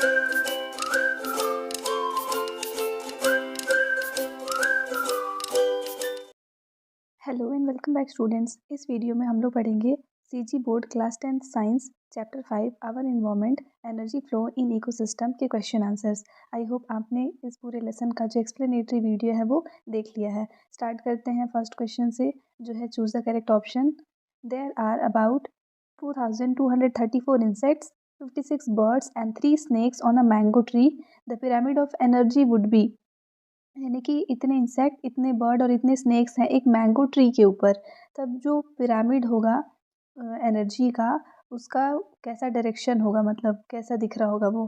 Hello and welcome back students. इस video में हम लोग पढ़ेंगे CG board class 10th science chapter 5 our environment energy flow in ecosystem के क्वेश्चन आंसर्स। आई होप आपने इस पूरे लेसन का जो एक्सप्लेनेटरी वीडियो है वो देख लिया है। स्टार्ट करते हैं फर्स्ट क्वेश्चन से, जो है choose the correct option. There are about 2234 insects, 56 birds and 3 snakes on a mango tree. The pyramid of energy would be, यानी कि इतने इंसेक्ट, इतने बर्ड और इतने स्नेक्स हैं एक मैंगो ट्री के ऊपर, तब जो पिरामिड होगा एनर्जी का, उसका कैसा डायरेक्शन होगा, मतलब कैसा दिख रहा होगा वो।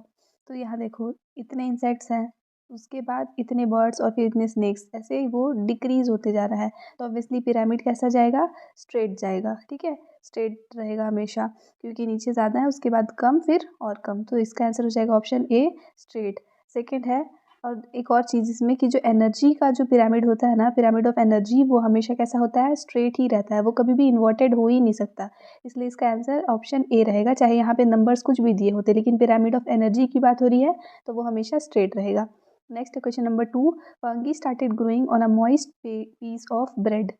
तो यहाँ देखो, इतने इंसेक्ट्स हैं, उसके बाद इतने बर्ड्स और फिर इतने स्नेक्स, ऐसे ही वो डिक्रीज होते जा रहा है। तो ऑब्वियसली पिरामिड कैसा जाएगा, स्ट्रेट जाएगा। ठीक है, स्ट्रेट रहेगा हमेशा, क्योंकि नीचे ज़्यादा है, उसके बाद कम, फिर और कम। तो इसका आंसर हो जाएगा ऑप्शन ए, स्ट्रेट। सेकेंड है, और एक और चीज़ इसमें कि जो एनर्जी का जो पिरामिड होता है ना, पिरामिड ऑफ एनर्जी, वो हमेशा कैसा होता है, स्ट्रेट ही रहता है, वो कभी भी इन्वर्टेड हो ही नहीं सकता। इसलिए इसका आंसर ऑप्शन ए रहेगा। चाहे यहाँ पे नंबर्स कुछ भी दिए होते, लेकिन पिरामिड ऑफ एनर्जी की बात हो रही है तो वो हमेशा स्ट्रेट रहेगा। Next question number 2, fungi started growing on a moist piece of bread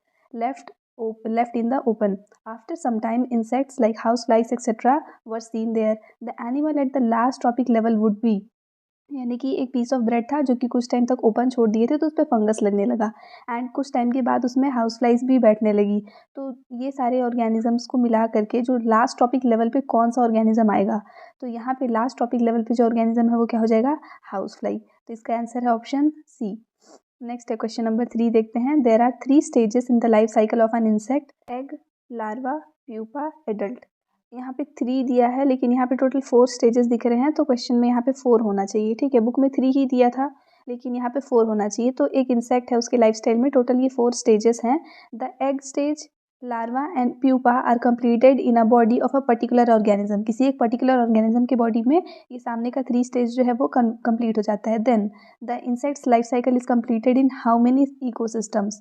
left in the open. After some time, insects like houseflies etc. were seen there. The animal at the last tropic level would be, यानी कि एक piece of bread था जो कि कुछ time तक open छोड़ दिए थे, तो उस पर फंगस लगने लगा, एंड कुछ टाइम के बाद उसमें हाउस फ्लाइज भी बैठने लगी। तो ये सारे ऑर्गेनिजम्स को मिला करके जो लास्ट टॉपिक लेवल पे कौन सा ऑर्गेनिज्म आएगा, तो यहाँ पे लास्ट टॉपिक लेवल पे जो ऑर्गेनिज्म है वो क्या हो जाएगा, हाउस फ्लाई। तो इसका आंसर है ऑप्शन सी। नेक्स्ट है क्वेश्चन नंबर 3, देखते हैं। There are 3 stages in the life cycle of an insect, egg, larva, pupa, adult. यहाँ पे 3 दिया है, लेकिन यहाँ पे टोटल 4 स्टेजेस दिख रहे हैं, तो क्वेश्चन में यहाँ पे 4 होना चाहिए। ठीक है, बुक में 3 ही दिया था, लेकिन यहाँ पे 4 होना चाहिए। तो एक इंसेक्ट है, उसके लाइफ स्टाइल में टोटल ये 4 स्टेजेस हैं। The egg stage, larva and pupa are completed in a body of a particular organism. किसी एक पर्टिकुलर ऑर्गेनिज्म की बॉडी में ये सामने का 3 स्टेज जो है वो कंप्लीट हो जाता है। Then the insect's life cycle is completed in how many ecosystems.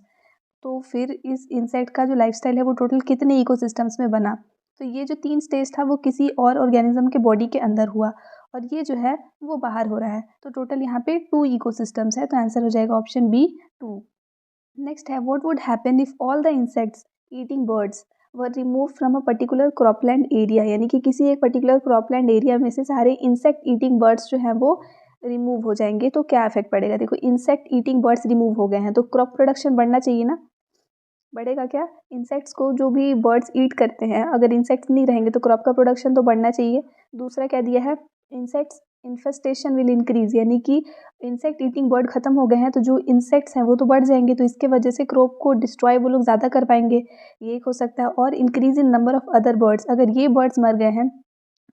तो फिर इस इंसेक्ट का जो लाइफस्टाइल है वो टोटल कितने इकोसिस्टम्स में बना। तो ये जो 3 स्टेज था वो किसी और ऑर्गेनिज्म के बॉडी के अंदर हुआ, और ये जो है वो बाहर हो रहा है। तो टोटल यहाँ पे 2 इकोसिस्टम्स है, तो आंसर हो जाएगा ऑप्शन बी, 2। नेक्स्ट है, what would happen if all the insects eating birds were remove from a particular cropland area. यानी कि किसी एक पर्टिकुलर क्रॉपलैंड एरिया में से सारे इंसेक्ट ईटिंग बर्ड्स जो हैं वो रिमूव हो जाएंगे, तो क्या इफेक्ट पड़ेगा। देखो, इंसेक्ट ईटिंग बर्ड्स रिमूव हो गए हैं, तो क्रॉप प्रोडक्शन बढ़ना चाहिए ना, बढ़ेगा क्या। इंसेक्ट्स को जो भी बर्ड्स ईट करते हैं, अगर इंसेक्ट्स नहीं रहेंगे तो क्रॉप का प्रोडक्शन तो बढ़ना चाहिए। दूसरा क्या दिया है, इंसेक्ट्स इन्फेस्टेशन विल इंक्रीज, यानी कि इंसेक्ट ईटिंग बर्ड खत्म हो गए हैं, तो जो इंसेक्ट्स हैं वो तो बढ़ जाएंगे, तो इसके वजह से क्रॉप को डिस्ट्रॉय वो लोग ज़्यादा कर पाएंगे, ये एक हो सकता है। और increase in number of other birds, अगर ये बर्ड्स मर गए हैं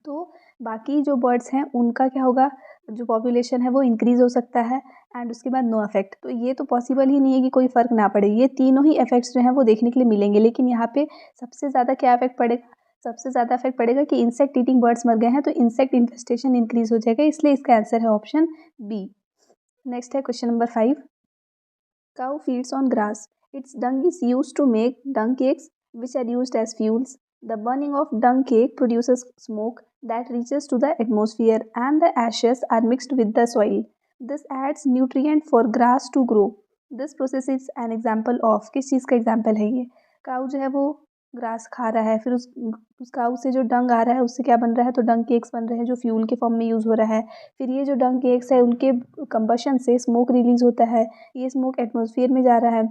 तो बाकी जो बर्ड्स हैं उनका क्या होगा, जो पॉपुलेशन है वो इंक्रीज हो सकता है, एंड उसके बाद नो इफेक्ट। तो ये तो पॉसिबल ही नहीं है कि कोई फ़र्क ना पड़े, ये तीनों ही इफेक्ट्स जो हैं वो देखने के लिए मिलेंगे। लेकिन यहाँ पे सबसे ज़्यादा क्या इफेक्ट पड़ेगा, सबसे ज़्यादा इफेक्ट पड़ेगा कि इंसेक्ट ईटिंग बर्ड्स मर गए हैं, तो इंसेक्ट इन्फेस्टेशन इंक्रीज हो जाएगा, इसलिए इसका आंसर है ऑप्शन बी। नेक्स्ट है question number 5, cow feeds on grass. Its dung is used to make dung cakes, which are used as fuels. The burning of dung cake produces smoke that reaches to the atmosphere, and the ashes are mixed with the soil. This adds nutrient for grass to grow. This process is an example of, किस चीज़ का example है ये, काऊ जो है वो grass खा रहा है, फिर उस काऊ से जो डंग आ रहा है उससे क्या बन रहा है, तो डंग केक्स बन रहे हैं जो फ्यूल के फॉर्म में यूज़ हो रहा है। फिर ये जो डंग केक्स है उनके कंबशन से स्मोक रिलीज होता है, ये स्मोक एटमॉस्फेयर में जा रहा है,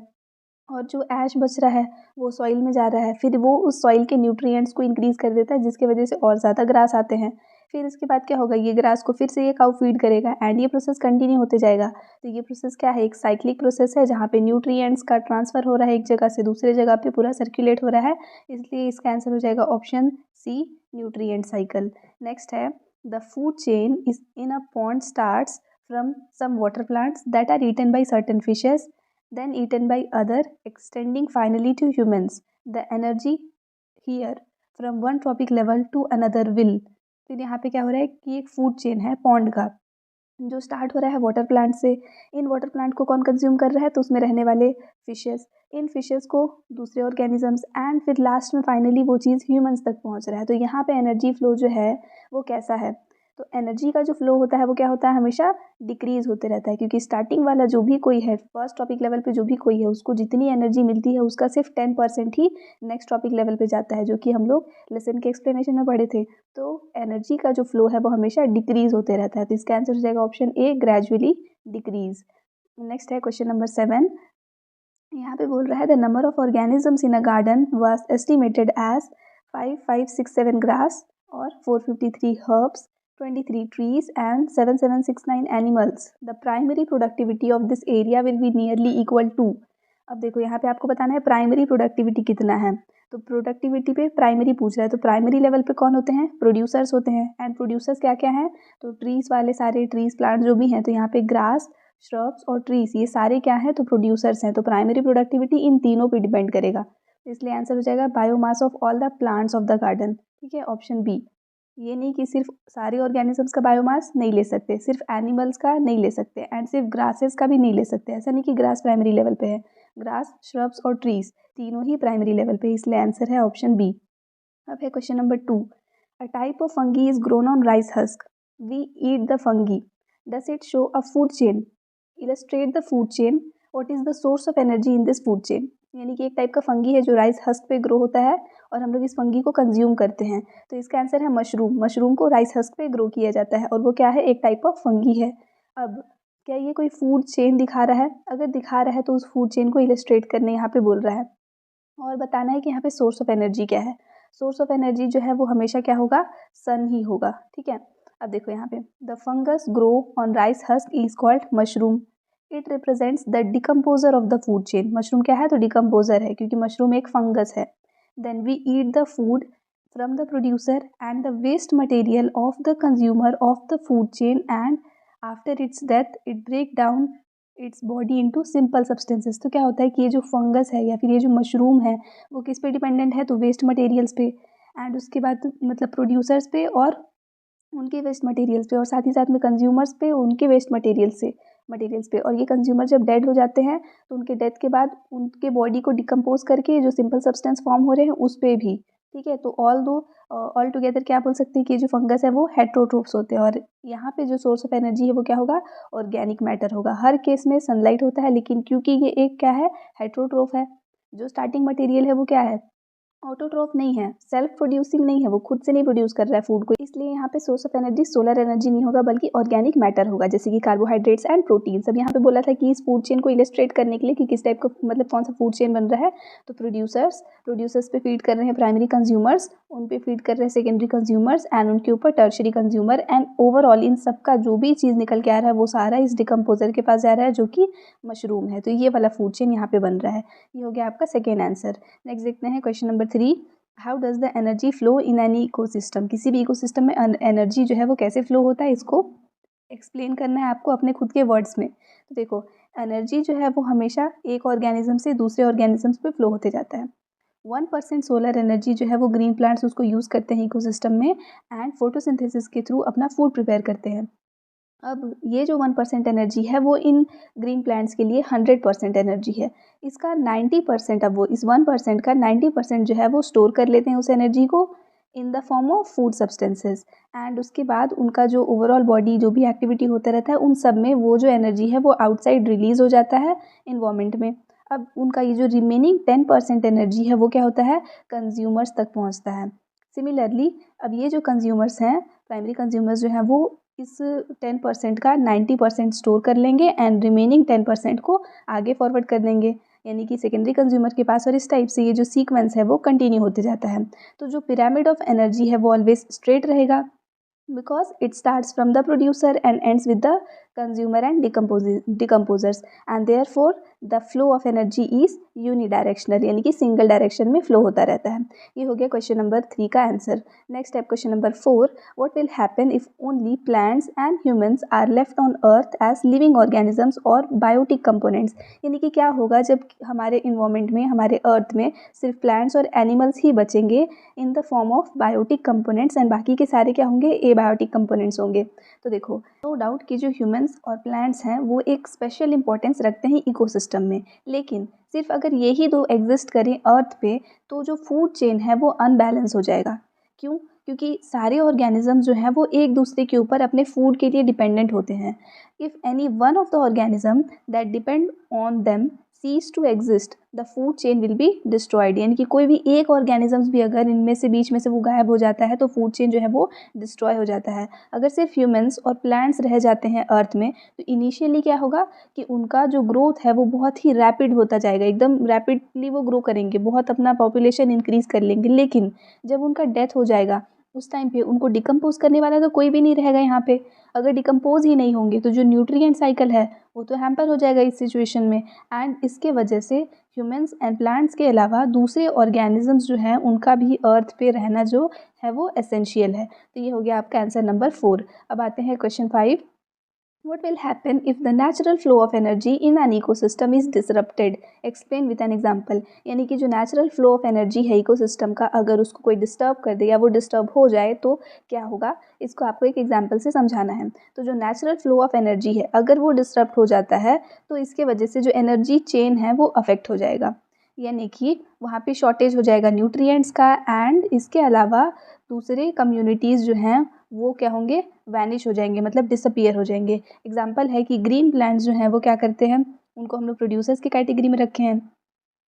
और जो ऐश बच रहा है वो सॉइल में जा रहा है, फिर वो उस सॉइल के न्यूट्रिएंट्स को इंक्रीज़ कर देता है, जिसकी वजह से और ज़्यादा ग्रास आते हैं। फिर इसके बाद क्या होगा, ये ग्रास को फिर से ये काऊ फीड करेगा, एंड ये प्रोसेस कंटिन्यू होते जाएगा। तो ये प्रोसेस क्या है, एक साइक्लिक प्रोसेस है, जहाँ पे न्यूट्रिएंट्स का ट्रांसफ़र हो रहा है एक जगह से दूसरे जगह पे, पूरा सर्कुलेट हो रहा है, इसलिए इसका आंसर हो जाएगा option C, nutrient cycle. Next है, the food chain is in a pond starts from some water plants that are eaten by certain fishes, then eaten by other, extending finally to humans. The energy here from one tropic level to another will. फिर यहाँ पे क्या हो रहा है कि एक food chain है पॉन्ड का, जो स्टार्ट हो रहा है वाटर प्लांट से। इन वाटर प्लांट को कौन कंज्यूम कर रहा है, तो उसमें रहने वाले फिशेस, इन फिशेस को दूसरे ऑर्गेनिजम्स, एंड फिर लास्ट में फाइनली वो चीज़ ह्यूमंस तक पहुंच रहा है। तो यहाँ पे एनर्जी फ्लो जो है वो कैसा है, तो एनर्जी का जो फ्लो होता है वो क्या होता है, हमेशा डिक्रीज होते रहता है, क्योंकि स्टार्टिंग वाला जो भी कोई है, फर्स्ट टॉपिक लेवल पे जो भी कोई है, उसको जितनी एनर्जी मिलती है उसका सिर्फ 10% ही नेक्स्ट टॉपिक लेवल पे जाता है, जो कि हम लोग लेसन के एक्सप्लेनेशन में पढ़े थे। तो एनर्जी का जो फ्लो है वो हमेशा डिक्रीज होते रहता है। तो इसका आंसर हो जाएगा option A, gradually decrease. Next है क्वेश्चन नंबर 7। यहाँ पे बोल रहा है the number of organisms in a garden was estimated as 5567 grass और 453 herbs, 23 trees and 7769 animals. The primary productivity of this area will be nearly equal to. अब देखो यहाँ पे आपको बताना है प्राइमरी प्रोडक्टिविटी कितना है। तो प्रोडक्टिविटी पे प्राइमरी पूछ रहा है, तो प्राइमरी लेवल पे कौन होते हैं, प्रोड्यूसर्स होते हैं। एंड प्रोड्यूसर्स क्या क्या हैं, तो ट्रीज वाले सारे ट्रीज प्लांट जो भी हैं, तो यहाँ पे ग्रास, श्रब्स और ट्रीज ये सारे क्या हैं, तो प्रोड्यूसर्स हैं। तो प्राइमरी प्रोडक्टिविटी इन तीनों पे डिपेंड करेगा, इसलिए आंसर हो जाएगा biomass of all the plants of the garden. ठीक है, ऑप्शन बी। ये नहीं कि सिर्फ सारे ऑर्गेनिजम्स का बायोमास नहीं ले सकते, सिर्फ एनिमल्स का नहीं ले सकते, एंड सिर्फ ग्रासेस का भी नहीं ले सकते। ऐसा नहीं कि ग्रास प्राइमरी लेवल पे है, ग्रास, श्रब्स और ट्रीज तीनों ही प्राइमरी लेवल पे, इसलिए आंसर है ऑप्शन बी। अब है question number 2। A type of fungi is grown on rice husk, we eat the fungi, does it show a food chain, illustrate the food chain, what is the source of energy in this food chain. यानी कि एक type का fungi है जो rice husk पे grow होता है और हम लोग इस फंगी को कंज्यूम करते हैं। तो इसका आंसर है मशरूम। मशरूम को राइस हस्क पे ग्रो किया जाता है और वो क्या है, एक टाइप ऑफ फंगी है। अब क्या ये कोई फूड चेन दिखा रहा है, अगर दिखा रहा है तो उस फूड चेन को इलस्ट्रेट करने यहाँ पे बोल रहा है और बताना है कि यहाँ पे सोर्स ऑफ एनर्जी क्या है। सोर्स ऑफ एनर्जी जो है वो हमेशा क्या होगा, सन ही होगा। ठीक है, अब देखो यहाँ पे the fungus grow on rice husk is called mushroom, it represents the decomposer of the food chain. Mushroom क्या है, तो डिकम्पोजर है, क्योंकि मशरूम एक फंगस है। Then we eat the food from the producer and the waste material of the consumer of the food chain, and after its death it break down its body into simple substances. तो क्या होता है कि ये जो fungus है या फिर ये जो मशरूम है वो किस पे डिपेंडेंट है, तो वेस्ट मटेरियल्स पे, एंड उसके बाद मतलब प्रोड्यूसर्स पे और उनके वेस्ट मटेरियल्स पे, और साथ ही साथ में कंज्यूमर्स पे उनके वेस्ट मटेरियल्स पे। और ये कंज्यूमर जब डेड हो जाते हैं तो उनके डेथ के बाद उनके बॉडी को डिकम्पोज करके जो सिंपल सब्सटेंस फॉर्म हो रहे हैं उस पर भी। ठीक है, तो ऑल टुगेदर क्या बोल सकते हैं कि जो फंगस है वो हेट्रोट्रोफ्स होते हैं। और यहाँ पे जो सोर्स ऑफ एनर्जी है वो क्या होगा, ऑर्गेनिक मैटर होगा। हर केस में सनलाइट होता है, लेकिन क्योंकि ये एक क्या है, हेट्रोट्रोफ है, जो स्टार्टिंग मटेरियल है वो क्या है, ऑटोट्रॉफ नहीं है, सेल्फ प्रोड्यूसिंग नहीं है, वो खुद से नहीं प्रोड्यूस कर रहा है फूड को, इसलिए यहाँ पे source of energy solar energy नहीं होगा बल्कि ऑर्गेनिक मैटर होगा, जैसे कि कार्बोहाइड्रेट्स एंड प्रोटीन। सब यहाँ पे बोला था कि इस फूड चेन को इलस्ट्रेट करने के लिए कि किस टाइप का मतलब कौन सा फूड चेन बन रहा है, तो प्रोड्यूसर्स पे फीड कर रहे हैं प्राइमरी कंज्यूमर्स, उन पे फीड कर रहे हैं सेकेंडरी कंज्यूमर्स, एंड उनके ऊपर टर्शरी कंज्यूमर, एंड ओवरऑल इन सबका जो भी चीज़ निकल के आ रहा है वो सारा इस डिकम्पोजर के पास जा रहा है जो कि मशरूम है। तो ये वाला फूड चेन यहाँ पे बन रहा है। ये हो गया आपका सेकेंड आंसर। नेक्स्ट देखते हैं question number 3। How does the energy flow in any ecosystem. किसी भी इकोसिस्टम में एनर्जी जो है वो कैसे फ्लो होता है, इसको एक्सप्लेन करना है आपको अपने खुद के वर्ड्स में। तो देखो एनर्जी जो है वो हमेशा एक ऑर्गेनिज्म से दूसरे ऑर्गेनिजम्स पे फ्लो होते जाता है। 1% सोलर एनर्जी जो है वो ग्रीन प्लांट्स उसको यूज़ करते हैं इकोसिस्टम में, एंड फोटोसिंथेसिस के थ्रू अपना फूड प्रिपेयर करते हैं। अब ये जो 1% एनर्जी है वो इन ग्रीन प्लांट्स के लिए 100% एनर्जी है। इसका 90%, अब वो इस 1% का 90% जो है वो स्टोर कर लेते हैं उस एनर्जी को इन the form of food substances, and उसके बाद उनका जो ओवरऑल बॉडी जो भी एक्टिविटी होता रहता है उन सब में वो जो एनर्जी है वो आउटसाइड रिलीज हो जाता है इन्वायरमेंट में। अब उनका ये जो रिमेनिंग 10% एनर्जी है वो क्या होता है, कंज्यूमर्स तक पहुँचता है। सिमिलरली अब ये जो कंज्यूमर्स हैं, प्राइमरी कंज्यूमर्स जो हैं वो इस 10% का 90% स्टोर कर लेंगे एंड रिमेनिंग 10% को आगे फॉरवर्ड कर देंगे, यानी कि सेकेंडरी कंज्यूमर के पास। और इस टाइप से ये जो सीक्वेंस है वो कंटिन्यू होते जाता है। तो जो पिरामिड ऑफ एनर्जी है वो ऑलवेज स्ट्रेट रहेगा, because it starts from the producer and ends with the consumer and decomposers, and therefore the flow of energy is unidirectional, यानी कि सिंगल डायरेक्शन में फ्लो होता रहता है। ये हो गया क्वेश्चन नंबर 3 का आंसर। नेक्स्ट है question number 4। What will happen if only plants and humans are left on earth as living organisms और बायोटिक कंपोनेंट्स। यानी कि क्या होगा जब हमारे इन्वायरमेंट में, हमारे अर्थ में सिर्फ प्लांट्स और एनिमल्स ही बचेंगे in the form of biotic components, and बाकी के सारे क्या होंगे, एबायोटिक कंपोनेंट्स होंगे। तो देखो नो डाउट कि जो ह्यूमंस और प्लांट्स हैं वो एक स्पेशल इंपॉर्टेंस रखते हैं इकोसिस्टम में, लेकिन सिर्फ अगर यही दो एग्जिस्ट करें अर्थ पे तो जो फूड चेन है वो अनबैलेंस हो जाएगा। क्यों? क्योंकि सारे ऑर्गेनिज्म जो हैं वो एक दूसरे के ऊपर अपने फूड के लिए डिपेंडेंट होते हैं। If any one of the organism that depend on them cease to exist the food chain will be destroyed, यानी कि कोई भी एक ऑर्गेनिजम्स भी अगर इनमें से बीच में से वो गायब हो जाता है तो फूड चेन जो है वो डिस्ट्रॉय हो जाता है। अगर सिर्फ ह्यूमंस और प्लांट्स रह जाते हैं अर्थ में तो इनिशियली क्या होगा कि उनका जो ग्रोथ है वो बहुत ही रैपिड होता जाएगा, एकदम रैपिडली वो ग्रो करेंगे, बहुत अपना पॉपुलेशन इंक्रीज कर लेंगे। लेकिन जब उनका डेथ हो जाएगा उस टाइम पे उनको डिकम्पोज करने वाला तो कोई भी नहीं रहेगा यहाँ पे। अगर डिकम्पोज ही नहीं होंगे तो जो न्यूट्रिएंट साइकिल है वो तो हैम्पर हो जाएगा इस सिचुएशन में। एंड इसके वजह से ह्यूमंस एंड प्लांट्स के अलावा दूसरे ऑर्गेनिजम्स जो हैं उनका भी अर्थ पे रहना जो है वो एसेंशियल है। तो ये हो गया आपका आंसर नंबर 4। अब आते हैं question 5। What will happen if the natural flow of energy in an ecosystem is disrupted? Explain with an example। यानी कि जो नेचुरल फ्लो ऑफ एनर्जी है इकोसिस्टम का, अगर उसको कोई डिस्टर्ब कर दे या वो डिस्टर्ब हो जाए तो क्या होगा, इसको आपको एक एग्जाम्पल से समझाना है। तो जो नेचुरल फ्लो ऑफ एनर्जी है अगर वो डिस्टर्ब हो जाता है तो इसके वजह से जो एनर्जी चेन है वो अफेक्ट हो जाएगा, यानी कि वहाँ पे शॉर्टेज हो जाएगा न्यूट्रिएंट्स का। एंड इसके अलावा दूसरे कम्युनिटीज़ जो हैं वो क्या होंगे, वैनिश हो जाएंगे, मतलब डिसअपियर हो जाएंगे। एग्जाम्पल है कि ग्रीन प्लांट्स जो हैं वो क्या करते हैं, उनको हम लोग प्रोड्यूसर्स की कैटेगरी में रखे हैं,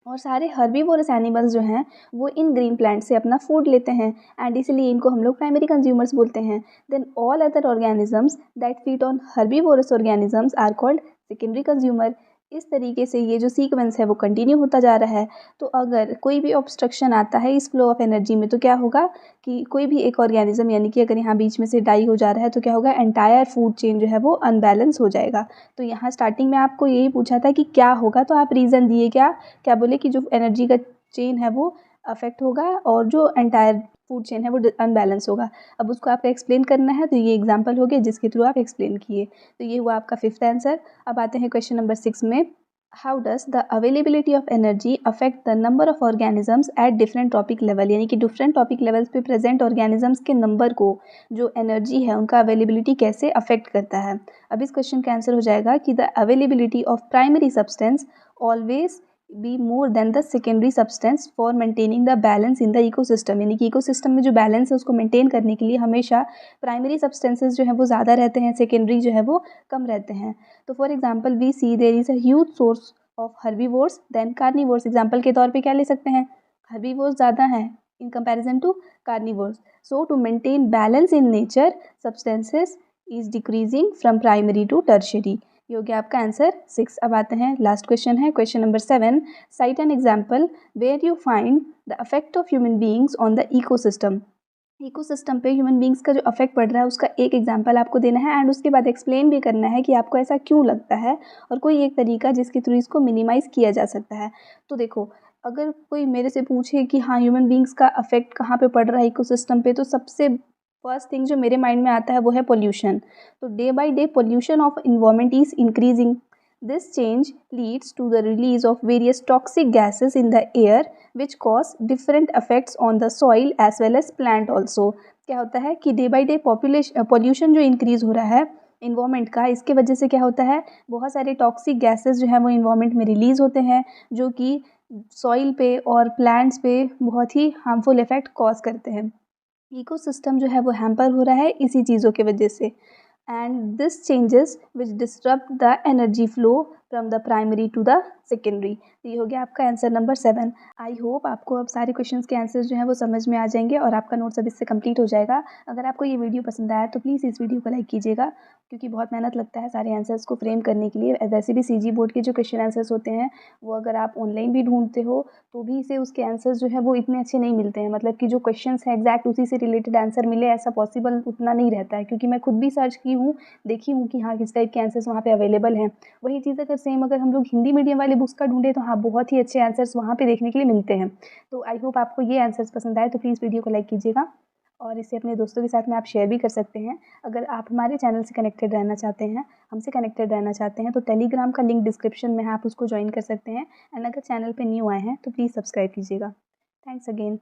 और सारे हर्बीवोरस एनिमल्स जो हैं वो इन ग्रीन प्लांट से अपना फूड लेते हैं एंड इसलिए इनको हम लोग प्राइमरी कंज्यूमर्स बोलते हैं। Then all other organisms that feed on herbivorous organisms are called secondary consumer. इस तरीके से ये जो सीक्वेंस है वो कंटिन्यू होता जा रहा है। तो अगर कोई भी ऑब्स्ट्रक्शन आता है इस फ्लो ऑफ एनर्जी में तो क्या होगा कि कोई भी एक ऑर्गेनिज्म, यानी कि अगर यहाँ बीच में से डाई हो जा रहा है तो क्या होगा, एंटायर फूड चेन जो है वो अनबैलेंस हो जाएगा। तो यहाँ स्टार्टिंग में आपको यही पूछा था कि क्या होगा, तो आप रीज़न दिए, क्या क्या बोले कि जो एनर्जी का चेन है वो अफेक्ट होगा और जो एंटायर फूड चेन है वो अनबैलेंस होगा। अब उसको आपको एक्सप्लेन करना है, तो ये एग्जाम्पल हो गया जिसके थ्रू आप एक्सप्लेन किए। तो ये हुआ आपका 5th आंसर। अब आते हैं क्वेश्चन नंबर 6 में। How does the availability of energy affect the number of organisms at different topic level, यानी कि डिफरेंट टॉपिक लेवल्स पे प्रेजेंट ऑर्गेनिजम्स के नंबर को जो एनर्जी है उनका अवेलेबिलिटी कैसे अफेक्ट करता है। अब इस क्वेश्चन का आंसर हो जाएगा कि the availability of primary substance always be more than the secondary substance for maintaining the balance in the ecosystem, यानी कि इकोसिस्टम में जो बैलेंस है उसको मेंटेन करने के लिए हमेशा प्राइमरी सब्सटेंसेस जो है वो ज़्यादा रहते हैं, सेकेंडरी जो है वो कम रहते हैं। तो for example we see there is a huge source of herbivores than carnivores. Example के तौर पे क्या ले सकते हैं, हर्बीवोर्स ज़्यादा हैं in comparison to carnivores. So to maintain balance in nature substances is decreasing from primary to tertiary. ये हो गया आपका आंसर 6। अब आते हैं लास्ट क्वेश्चन है question number 7। Cite an example where you find the effect of human beings on the ecosystem. Ecosystem पे human beings का जो अफेक्ट पड़ रहा है उसका एक एग्जांपल आपको देना है एंड उसके बाद एक्सप्लेन भी करना है कि आपको ऐसा क्यों लगता है और कोई एक तरीका जिसके थ्रू इसको मिनिमाइज़ किया जा सकता है। तो देखो, अगर कोई मेरे से पूछे कि हाँ ह्यूमन बींग्स का अफेक्ट कहाँ पे पड़ रहा है इकोसिस्टम पे, तो सबसे फर्स्ट थिंग जो मेरे माइंड में आता है वो है पोल्यूशन। तो day by day pollution of environment is increasing. This change leads to the release of various toxic gases in the air which cause different effects on the soil as well as plant also। क्या होता है कि day by day pollution जो increase हो रहा है environment का, इसके वजह से क्या होता है, बहुत सारे टॉक्सिक गैसेस जो हैं वो इन्वायरमेंट में रिलीज़ होते हैं जो कि सॉइल पे और प्लांट्स पे बहुत ही हार्मफुल इफ़ेक्ट कॉज करते हैं। इकोसिस्टम जो है वो हैम्पर हो रहा है इसी चीज़ों के वजह से। and this changes which disrupt the energy flow from the primary to the secondary। तो ये हो गया आपका आंसर नंबर 7। आई होप आपको अब सारे क्वेश्चंस के आंसर्स जो हैं वो समझ में आ जाएंगे और आपका नोट्स अब इससे कंप्लीट हो जाएगा। अगर आपको ये वीडियो पसंद आया तो प्लीज़ इस वीडियो को लाइक कीजिएगा, क्योंकि बहुत मेहनत लगता है सारे आंसर्स को फ्रेम करने के लिए। वैसे भी सीजी बोर्ड के जो क्वेश्चन आंसर्स होते हैं वो अगर आप ऑनलाइन भी ढूंढते हो तो भी इसे उसके आंसर्स जो है वो इतने अच्छे नहीं मिलते हैं, मतलब कि जो क्वेश्चंस हैं एग्जैक्ट उसी से रिलेटेड आंसर मिले ऐसा पॉसिबल उतना नहीं रहता है, क्योंकि मैं खुद भी सर्च की हूँ, देखी हूँ कि हाँ किस टाइप के आंसर्स वहाँ पे अवेलेबल हैं। वही चीज़ अगर सेम अगर हम लोग हिंदी मीडियम वाले बुक्स का ढूंढे तो हाँ बहुत ही अच्छे आंसर्स वहाँ पे देखने के लिए मिलते हैं। तो आई होप आपको ये आंसर्स पसंद आए, तो प्लीज़ वीडियो को लाइक कीजिएगा और इसे अपने दोस्तों के साथ में आप शेयर भी कर सकते हैं। अगर आप हमारे चैनल से कनेक्टेड रहना चाहते हैं, हमसे कनेक्टेड रहना चाहते हैं, तो टेलीग्राम का लिंक डिस्क्रिप्शन में है, आप उसको ज्वाइन कर सकते हैं। एंड अगर चैनल पे न्यू आए हैं तो प्लीज़ सब्सक्राइब कीजिएगा। Thanks again.